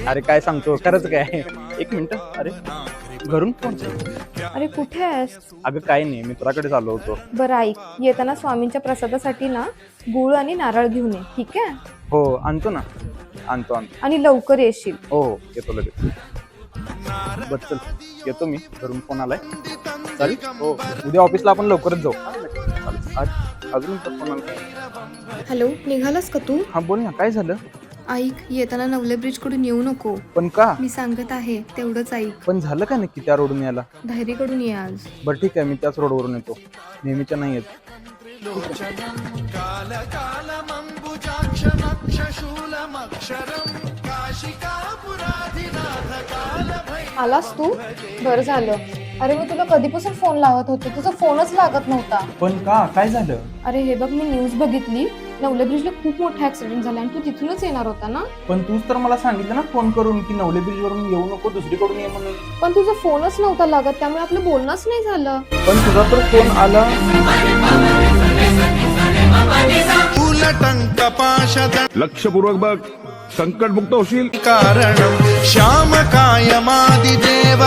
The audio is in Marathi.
अरे काय सांगतो खरंच काय. एक मिनिट. अरे घरून फोन. अरे कुठे आहेस? अगं काय नाही, मित्राकडे आलो होतो. बरं ऐक, येताना स्वामींच्या प्रसादासाठी ना गुळ आणि नारळ घेऊन ये, ठीक आहे? हो आणतो ना, आणतो. आणि लवकर येशील. हो येतो लगेच. बस चल, येतो मी. घरून फोन आलाय. चालेल. हो उद्या ऑफिसला आपण लवकरच जाऊ. चालेल. अजून फोन आला. हॅलो, निघालास का तू? हा बोल ना, काय झालं? ऐक, येताना नवले ब्रिज कडून येऊ नको. पण का? मी सांगत आहे तेवढंच ऐक. पण झालं का नक्की त्या रोडून यायला? धायरीकडून ये आज. बरं ठीक आहे, मी त्याच रोडवरून येतो. नेहमीच्या नाही येत. आलास तू? बरं झालं. अरे मी तुला कधीपासून फोन लावत होते, तुझा फोनच लागत नव्हता. पण का, काय झालं? अरे हे बघ, मी न्यूज बघितली, नवले ब्रिजला खूप मोठा ऍक्सिडेंट झाला आणि तू तिथूनच येणार होता ना. पण तूच तर मला सांगितलं ना फोन करून की नवले ब्रिज वरून येऊ नको, दुसरीकडून ये म्हणून. पण तुझा फोनच नव्हता लागत, त्यामुळे आपलं बोलणंच नाही झालं. पण तुझा तर फोन आला. लक्षपूर्वक बघ, संकटमुक्त होशील. कारणं श्याम कायमादिदेव